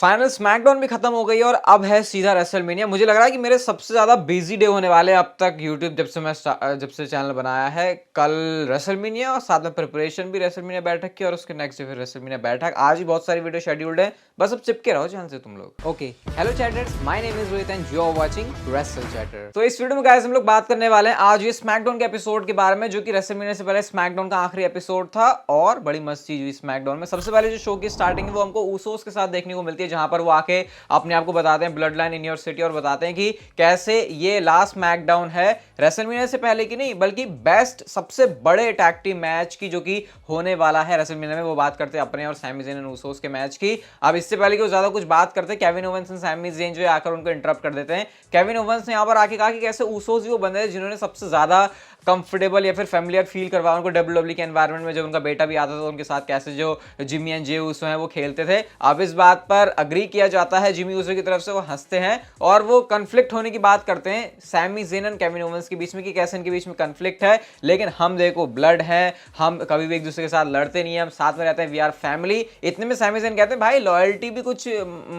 Final SmackDown भी खत्म हो गई और अब है सीधा रेसलमेनिया। मुझे लग रहा है कि मेरे सबसे ज्यादा बिजी डे होने वाले अब तक यूट्यूब जब से चैनल बनाया है। कल रेसलमेनिया और साथ में प्रिपरेशन भी रेसलमेनिया बैठक की और उसके नेक्स्ट डे फिर रेसलमेनिया बैठक। आज भी बहुत सारी वीडियो शेड्यूल्ड है, बस अब चिपके रहो चैनल से तुम लोग। Okay, hello chatters, my name is Rohit and you are watching wrestle chatter. तो इस वीडियो में गाइस हम लोग बात करने वाले हैं आज ये स्मैकडाउन के एपिसोड के बारे में, जो कि रेसलमेनिया से पहले स्मैकडाउन का आखिरी एपिसोड था और बड़ी मस्त चीज हुई स्मैकडाउन में। सबसे पहले जो शो की स्टार्टिंग है वो हमको ऊसोस के साथ देखने को मिलती है, जहां पर वो आके अपने आप को बताते हैं blood line in your city और बताते हैं कि कैसे ये लास्ट स्मैकडाउन है रेसलमेनिया से पहले की नहीं बल्कि बेस्ट सबसे बड़े टैग टीम मैच की, जो कि होने वाला है रेसलमेनिया में। वो बात करते हैं अपने और सैमी ज़ेन एंड ऊसोस के मैच की। अब इससे पहले कि वो ज्यादा कुछ बात करते हैं, Kevin Owens and Sami Zayn जो है आकर उनको इंटरप्ट कर देते हैं। केविन ओवेंस ने यहां पर आके कहा कि कैसे ऊसोस ही वो बंदे हैं जिन्होंने सबसे ज्यादा कंफर्टेबल या फिर फेमिलियर फील करवाया उनको डब्ल्यूडब्ल्यूई के एनवायरनमेंट में। जब उनका बेटा भी आता था तो उनके साथ कैसे जो जिमी एंड जे ऊसो हैं वो खेलते थे। अब इस बात पर अग्री किया जाता है जिमी ऊसो की तरफ से, वो हंसते हैं और वो कन्फ्लिक्ट होने की बात करते हैं Sami Zayn and Kevin Owens के बीच में कि कैसे इनके बीच में कन्फ्लिक्ट है, लेकिन हम देखो ब्लड है, हम कभी भी एक दूसरे के साथ लड़ते नहीं है, हम साथ में रहते हैं, वी आर फैमिली। इतने में सैमी ज़ेन कहते हैं भाई लॉयल्टी भी कुछ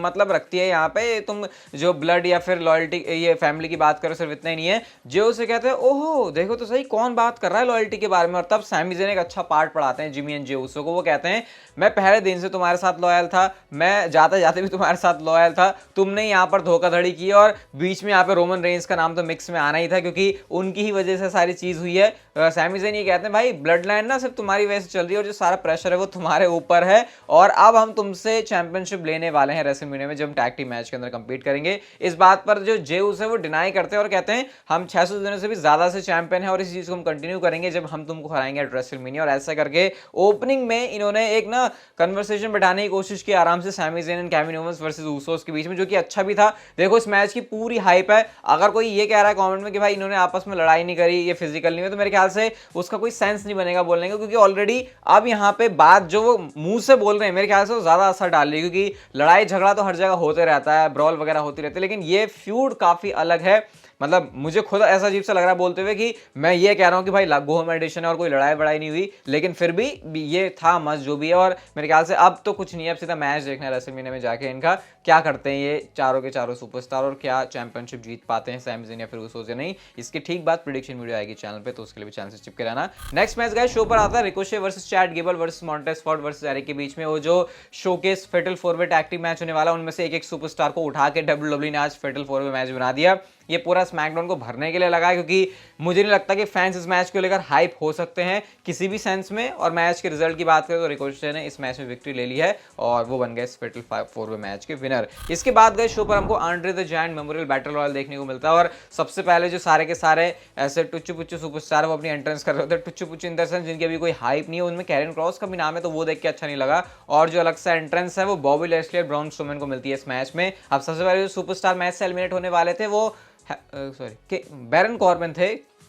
मतलब रखती है यहाँ पे, तुम जो ब्लड या फिर लॉयल्टी ये फैमिली की बात करो सिर्फ इतना ही नहीं है। जो उसे कहते हैं ओहो देखो तो सही कौन बात कर रहा है लॉयल्टी के बारे में। और तब सैमी ज़ेन एक अच्छा पार्ट पढ़ाते हैं जिमी एंड जे ऊसो को। वो कहते हैं मैं पहले दिन से तुम्हारे साथ लॉयल था, मैं जाते जाते भी तुम्हारे साथ लॉयल था, तुमने यहाँ पर धोखाधड़ी की और बीच में यहाँ पे रोमन रेंस का नाम तो मिक्स में आना ही था क्योंकि उनकी ही वजह से सारी चीज हुई है। सैमी ज़ेन ये कहते हैं भाई ब्लड लाइन ना सिर्फ तुम्हारी वजह से चल रही है और जो सारा प्रेशर है वो तुम्हारे ऊपर है और अब हम तुमसे चैंपियनशिप लेने वाले हैं रेसलमेनिया में जब हम टैग टीम मैच के अंदर कंपीट करेंगे। इस बात पर जो जे ऊसो है वो डिनाई करते हैं और कहते हैं हम 600 दिनों से भी ज्यादा से चैंपियन है और इस चीज को हम कंटिन्यू करेंगे जब हम तुमको हराएंगे एट रेसलमेनिया। और ऐसा करके ओपनिंग में इन्होंने एक ना कन्वर्सेशन बैठाने की कोशिश की आराम से Sami Zayn and Kevin Owens versus Usos के बीच में, जो कि अच्छा भी था। देखो इस मैच की पूरी हाइप है। अगर कोई ये कह रहा है कमेंट में कि भाई इन्होंने आपस में लड़ाई नहीं करी, ये फिजिकल नहीं है, तो मेरे ख्याल से उसका कोई सेंस नहीं बनेगा बोलने का, क्योंकि ऑलरेडी अब यहाँ पे बात जो वो मुंह से बोल रहे हैं मेरे ख्याल से वो ज्यादा असर डाल रही है, क्योंकि लड़ाई झगड़ा तो हर जगह होते रहता है, ब्रॉल वगैरह होती रहती है, लेकिन ये फ्यूड काफी अलग है। मतलब मुझे खुद ऐसा अजीब सा लग रहा है बोलते हुए कि मैं ये कह रहा हूं कि भाई गो मेडिटेशन है और कोई लड़ाई वड़ाई नहीं हुई, लेकिन फिर भी ये था मस्त जो भी है। और मेरे ख्याल से अब तो कुछ नहीं है, अब सीधा मैच देखना है रेसलमेनिया में जाके इनका क्या करते हैं ये चारों के चारों सुपरस्टार और क्या चैंपियनशिप जीत पाते हैं सैमी ज़ेन या फिर ऊसोस या नहीं। इसके ठीक बाद प्रेडिक्शन वीडियो आएगी चैनल पे, तो उसके लिए भी चैनल से चिपके रहना। नेक्स्ट मैच गाइस शो पर आता है Ricochet versus Chad Gable versus Montez Ford versus Eric के बीच में। वो जो शोकेस फेटल 4-वे टैग टीम मैच होने वाला, उनमें से एक एक सुपरस्टार को उठा के डब्ल्यूडब्ल्यूई ने आज फेटल 4-वे मैच बना दिया। ये पूरा स्मैकडाउन को भरने के लिए लगा है, क्योंकि मुझे नहीं लगता कि फैंस इस मैच को लेकर हाइप हो सकते हैं किसी भी सेंस में। और मैच के रिजल्ट की बात करें तो रिकोशे ने इस मैच में विक्ट्री ले ली है और वो बन गए इस फेटल 4-वे मैच के विनर। इसके बाद गए शो पर हमको Andre the giant memorial battle royal देखने को मिलता है और सबसे पहले जो सारे के सारे ऐसे टुच्चू पुच्चू सुपरस्टार वो अपनी एंट्रेंस कर रहे होते हैं। टुच्चू पुच्चू इन द सेंस जिनकी अभी कोई हाइप नहीं है, उनमें कैरन क्रॉस का भी नाम है तो वो देख के अच्छा नहीं लगा। और जो अलग सा एंट्रेंस है वो बॉबी लैशली और ब्रॉन स्ट्रोमैन को मिलती है इस मैच में। अब सबसे पहले जो सुपरस्टार मैच से एलिमिनेट होने वाले थे वो बैरन कॉर्बिन थे,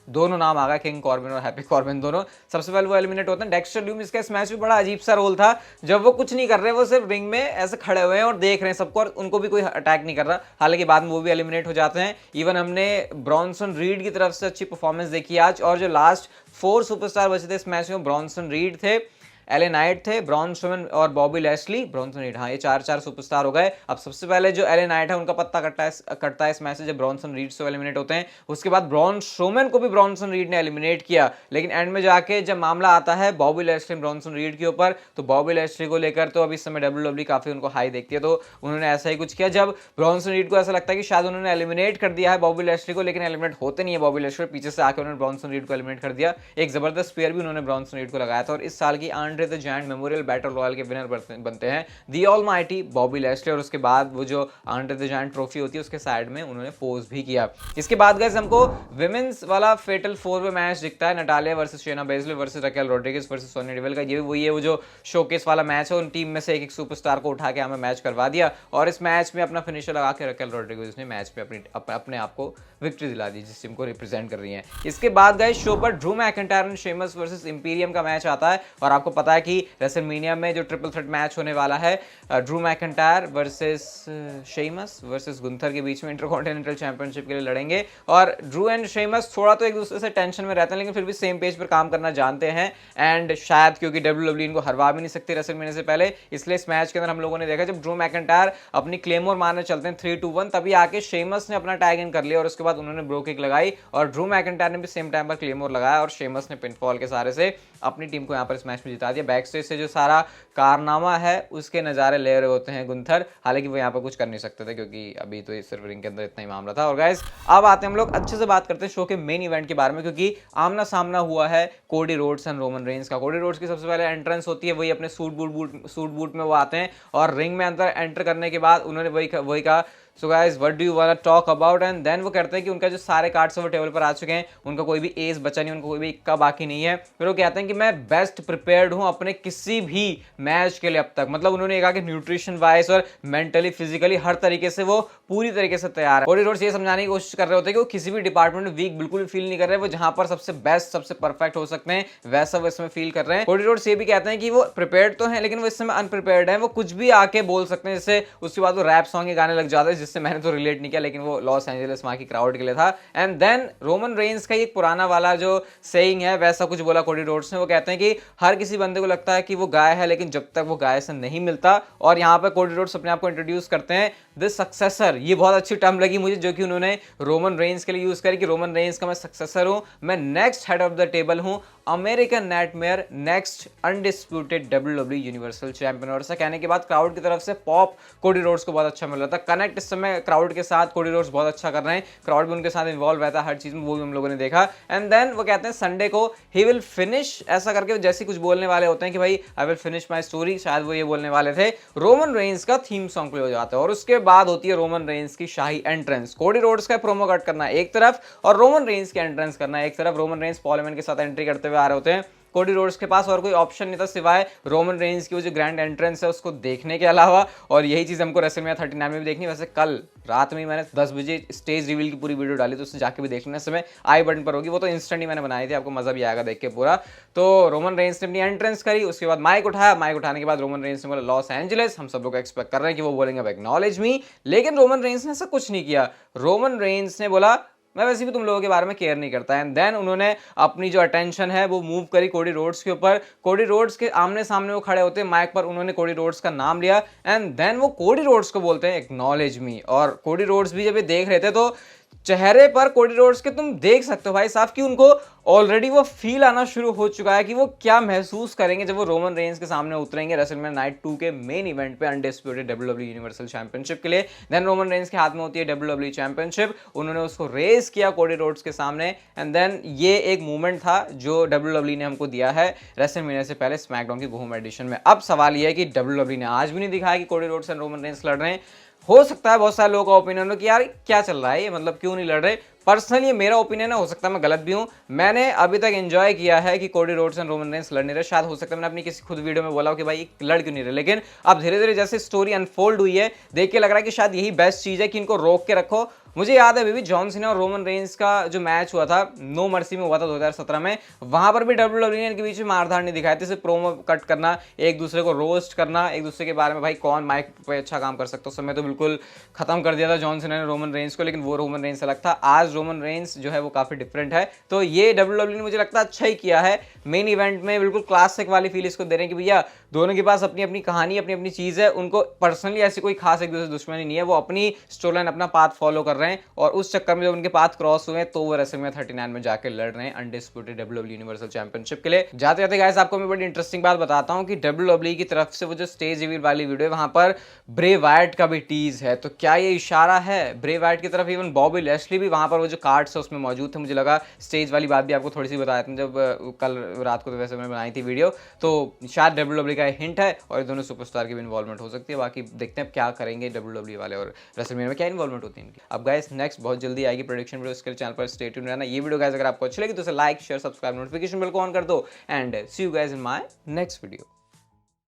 दोनों नाम आ गया, किंग कॉर्बिन और हैप्पी कॉर्बिन दोनों। सबसे पहले वो एलिमिनेट होते हैं। डेक्स्टर ल्यूमिस का इस मैच में बड़ा अजीब सा रोल था, जब वो कुछ नहीं कर रहे, वो सिर्फ रिंग में ऐसे खड़े हुए हैं और देख रहे हैं सबको और उनको भी कोई अटैक नहीं कर रहा। हालांकि बाद में वो भी एलिमिनेट हो जाते हैं। इवन हमने ब्रॉनसन रीड की तरफ से अच्छी परफॉर्मेंस देखी आज। और जो लास्ट 4 सुपरस्टार बचे थे इस मैच में, ब्रॉनसन रीड थे, एले नाइट थे, ब्रॉन स्ट्रोमैन और बॉबी लैशली, ब्रॉनसन रीड, हाँ ये 4 सुपरस्टार हो गए। अब सबसे पहले जो एले नाइट है उनका पत्ता कटता है इस मैच से जब ब्रॉनसन रीड से एलिमिनेट होते हैं। उसके बाद ब्रॉन स्ट्रोमैन को भी ब्रॉनसन रीड ने एलिमिनेट किया, लेकिन एंड में जाके जब मामला आता है बॉबी लैशली ब्रॉनसन रीड के ऊपर, तो बॉबी लैशली को लेकर तो अभी इस समय डब्ल्यूडब्ल्यूई काफी उनको हाई देखती है, तो उन्होंने ऐसा ही कुछ किया। जब ब्रॉनसन रीड को ऐसा लगता है कि शायद उन्होंने एलिमिनेट कर दिया है बॉबी लैशली को, लेकिन एलिमिनेट होते नहीं है बॉबी लैशली, पीछे से आकर उन्होंने ब्रॉनसन रीड को एलिमिनेट कर दिया। एक जबरदस्त स्पीयर भी उन्होंने ब्रॉनसन रीड को लगाया था और इस साल की Andre the giant memorial battle royal के विनर बनते हैं दी ऑलमाइटी बॉबी लैशली। और उसके बाद वो जो आंड्रे द जायंट ट्रॉफी होती है उसके साइड में उन्होंने पोज भी किया। इसके बाद गाइस हमको विमेंस वाला फेटल 4-वे मैच दिखता है, Natalya versus Shayna Baszler versus Raquel Rodriguez versus Sonya Deville का। ये वो जो शोकेस वाला मैच है, उन टीम में से एक सुपरस्टार को उठा के हमें मैच करवा दिया और इस मैच में अपना फिनिशर लगा के रकेल रोड्रिगेज ने मैच में अपने आप को विक्ट्री दिला दी जिस टीम को रिप्रेजेंट कर रही है। इसके बाद गाइस शो पर Drew McIntyre and Sheamus versus Imperium का मैच आता है और आपको पता है कि रेसलमेनिया में जो ट्रिपल थ्रेट मैच होने वाला है Drew McIntyre versus Sheamus versus Gunther के बीच में इंटरकॉन्टिनेंटल चैंपियनशिप के लिए लड़ेंगे। और ड्रू एंड शेमस थोड़ा तो एक दूसरे से टेंशन में रहते हैं, लेकिन फिर भी सेम पेज पर काम करना जानते हैं। एंड शायद क्योंकि डब्ल्यूडब्ल्यूई इनको हरवा भी नहीं सकती रेसलमेनिया से पहले, इसलिए इस मैच के अंदर हम लोगों ने देखा जब ड्रू मैकिंटायर अपनी क्लेमोर मारने चलते हैं 3-2-1, तभी आके शेमस ने अपना टैग इन कर लिया और उसके बाद उन्होंने ब्रो किक लगाई और ड्रू मैकिंटायर ने भी सेम टाइम पर क्लेमोर लगाया और शेमस ने पिनफॉल के सहारे से अपनी टीम को यहाँ पर इस मैच में जिता दिया। बैक स्टेज से जो सारा कारनामा है उसके नज़ारे ले रहे होते हैं गुंथर, हालांकि वो यहाँ पर कुछ कर नहीं सकते थे क्योंकि अभी तो इस सिर्फ रिंग के अंदर इतना ही मामला था। और गाइस अब आते हैं हम लोग अच्छे से बात करते हैं शो के मेन इवेंट के बारे में, क्योंकि आमना सामना हुआ है Cody Rhodes and Roman Reigns का। कोडी रोड्स की सबसे पहले एंट्रेंस होती है, वही अपने सूट बूट में वो आते हैं और रिंग में अंदर एंटर करने के बाद उन्होंने वही कहा so guys what do you want to talk about, and then वो कहते हैं कि उनका जो सारे कार्ड्स वो टेबल पर आ चुके हैं, उनका कोई भी एस बचा नहीं, उनको कोई भी इक्का बाकी नहीं है। फिर वो कहते हैं कि मैं बेस्ट प्रिपेयर्ड हूं अपने किसी भी मैच के लिए अब तक, मतलब उन्होंने कहा कि न्यूट्रिशन वाइज और मेंटली फिजिकली हर तरीके से वो पूरी तरीके से तैयार है। कोडी रोड्स ये समझाने की कोशिश कर रहे होते हैं कि वो किसी भी डिपार्टमेंट में वीक बिल्कुल भी फील नहीं कर रहे, वो जहां पर सबसे बेस्ट सबसे परफेक्ट हो सकते हैं वैसा वो इसमें फील कर रहे हैं। कोडी रोड्स ये भी कहते हैं कि वो प्रिपेयर्ड तो हैं लेकिन वो इस समय अनप्रिपेयर्ड है, वो कुछ भी आके बोल सकते हैं, जैसे उसके बाद वो रैप सॉन्ग गाने लग जाते हैं, जिससे मैंने तो रिलेट नहीं किया, लेकिन वो लॉस एंजलिस वहां की क्राउड के लिए था। एंड देन रोमन रेंस का एक पुराना वाला जो सेइंग है वैसा कुछ बोला कोडी रोड्स ने। वो कहते हैं कि हर किसी बंदे को लगता है कि वो गाय है, लेकिन जब तक वो गाय से नहीं मिलता, और यहाँ पर कोडी रोड्स अपने आप को इंट्रोड्यूस करते हैं द सक्सेसर। ये बहुत अच्छी टर्म लगी मुझे जो कि उन्होंने रोमन रेंस के लिए यूज करी कि रोमन रेंस का मैं सक्सेसर हूं, मैं next head of the table हूं, American nightmare, next undisputed WWE universal champion. और ऐसा कहने के बाद क्राउड की तरफ से पॉप कोडी रोड्स को बहुत अच्छा मिल रहा था, कनेक्ट इस समय क्राउड के साथ कोडी रोड्स बहुत अच्छा कर रहे हैं, क्राउड भी उनके साथ इन्वॉल्व रहता है हर चीज में, वो भी हम लोगों ने देखा। एंड देन वो कहते हैं संडे को ही विल फिनिश, ऐसा करके जैसे कुछ बोलने वाले होते हैं कि भाई I will finish my story, शायद वो ये बोलने वाले थे, रोमन रेंस का थीम सॉन्ग प्ले हो जाता है और उसके बाद होती है रोमन रेंस की शाही एंट्रेंस। कोडी रोड्स का प्रोमो कट करना एक तरफ और रोमन रेंस की एंट्रेंस करना एक तरफ। रोमन रेंस पॉल हेमन के साथ एंट्री करते हुए आ रहे होते हैं, कोडी रोड्स के पास और कोई ऑप्शन नहीं था सिवाय रोमन रेंस की वो जो ग्रैंड एंट्रेंस है उसको देखने के अलावा, और यही चीज हमको रेसलमेनिया 39 में भी देखनी। वैसे कल रात में मैंने 10 बजे स्टेज रिवील की पूरी वीडियो डाली, तो उससे जाके भी देख लेना, समय आई बटन पर होगी, वो तो इंस्टेंट ही मैंने बनाई थी, आपको मजा भी आएगा देख के पूरा। तो रोमन रेंस ने अपनी एंट्रेंस करी, उसके बाद माइक उठाया, माइक उठाने के बाद रोमन रेंस ने बोला लॉस एंजलिस, हम सब लोग एक्सपेक्ट कर रहे हैं कि वो बोलेंगे अब एक्नॉलेज मी, लेकिन रोमन रेंस ने ऐसा कुछ नहीं किया। रोमन रेंस ने बोला मैं वैसे भी तुम लोगों के बारे में केयर नहीं करता। एंड देन उन्होंने अपनी जो अटेंशन है वो मूव करी कोडी रोड्स के ऊपर। कोडी रोड्स के आमने सामने वो खड़े होते हैं, माइक पर उन्होंने कोडी रोड्स का नाम लिया एंड देन वो कोडी रोड्स को बोलते हैं एक्नॉलेज मी। और कोडी रोड्स भी जब ये देख रहे थे तो चेहरे पर कोडी रोड्स के तुम देख सकते हो भाई साहब कि उनको ऑलरेडी वो फील आना शुरू हो चुका है कि वो क्या महसूस करेंगे जब वो रोमन रेंस के सामने उतरेंगे रेसलमेनिया नाइट 2 के मेन इवेंट पे अनडिस्प्यूटेड डब्ल्यूडब्ल्यूई यूनिवर्सल चैंपियनशिप के लिए। देन रोमन रेंस के हाथ में होती है डब्ल्यूडब्ल्यूई चैंपियनशिप, उन्होंने उसको रेस किया कोडी रोड्स के सामने एंड देन ये एक मूवमेंट था जो डब्ल्यूडब्ल्यूई ने हमको दिया है रेसलमेनिया से पहले स्मैकडाउन की होम एडिशन में। अब सवाल यह है कि डब्ल्यूडब्ल्यूई ने आज भी नहीं दिखाया कि Cody Rhodes and Roman Reigns लड़ रहे हैं। हो सकता है बहुत सारे लोगों का ओपिनियन हो कि यार क्या चल रहा है ये, मतलब क्यों नहीं लड़ रहे। पर्सनली ये मेरा ओपिनियन है, हो सकता है मैं गलत भी हूं। मैंने अभी तक एंजॉय किया है कि Cody Rhodes and Roman Reigns लड़ नहीं रहे। शायद हो सकता है मैंने अपनी किसी खुद वीडियो में बोला हो कि भाई लड़ क्यों नहीं रहे, लेकिन अब धीरे धीरे जैसे स्टोरी अनफोल्ड हुई है देख के लग रहा है कि शायद यही बेस्ट चीज है कि इनको रोक के रखो। मुझे याद है अभी भी जॉन सीना और रोमन रेंस का जो मैच हुआ था नो मर्सी में हुआ था 2017 में, वहां पर भी डब्ल्यूडब्ल्यूई ने इनके बीच में मारधाड़ नहीं दिखाई थी, सिर्फ प्रोमो कट करना, एक दूसरे को रोस्ट करना, एक दूसरे के बारे में भाई कौन माइक पे अच्छा काम कर सकता है। उस समय तो बिल्कुल खत्म कर दिया था जॉन सीना ने रोमन रेंस को, लेकिन वो रोमन रेंस अलग था। आज रोमन रेंस जो है वो काफी डिफरेंट है, तो ये डब्ल्यूडब्ल्यूई ने मुझे लगता है अच्छा ही किया है। मेन इवेंट में बिल्कुल क्लासिक वाली फील इसको दे रहे हैं कि भैया दोनों के पास अपनी अपनी कहानी अपनी अपनी चीज है, उनको पर्सनली ऐसी कोई खास एक दूसरे दुश्मनी नहीं है, वो अपनी स्टोरी लाइन अपना पाथ फॉलो कर रहे हैं और उस चक्कर में जब उनके पाथ क्रॉस हुए तो वो रेसलमेनिया 39 में जाके लड़ रहे हैं अनडिस्प्यूटेड डब्ल्यूडब्ल्यूई यूनिवर्सल चैंपियनशिप के लिए। जाते जाते गाइस आपको मैं बड़ी इंटरेस्टिंग बात बताता हूं कि डब्ल्यूडब्ल्यूई की तरफ से वो जो स्टेज रिवील वाली वीडियो है वहां पर ब्रे वायट का भी टीज है, तो क्या ये इशारा है ब्रे वायट की तरफ। इवन बॉबी लैशली भी वहां पर वो जो कार्ड्स है उसमें मौजूद थे। मुझे लगा स्टेज वाली बात भी आपको थोड़ी सी बताया था जब कल रात को, तो वैसे मैंने बनाई थी वीडियो, तो शायद डब्ल्यूडब्ल्यूई का हिंट है और दोनों सुपरस्टार की भी इन्वॉल्वमेंट हो सकती है। बाकी देखते हैं क्या करेंगे डब्ल्यूडब्ल्यूई वाले और रेसलमेनिया में क्या इन्वॉल्वमेंट होती है इनकी। अब गाइस नेक्स्ट बहुत जल्दी आएगी प्रेडिक्शन वीडियो, इसके चैनल पर स्टे ट्यून्ड रहना। ये वीडियो गाइस अगर आपको अच्छी लगी तो इसे like share subscribe notification bell को ऑन कर दो and see you guys in my next video.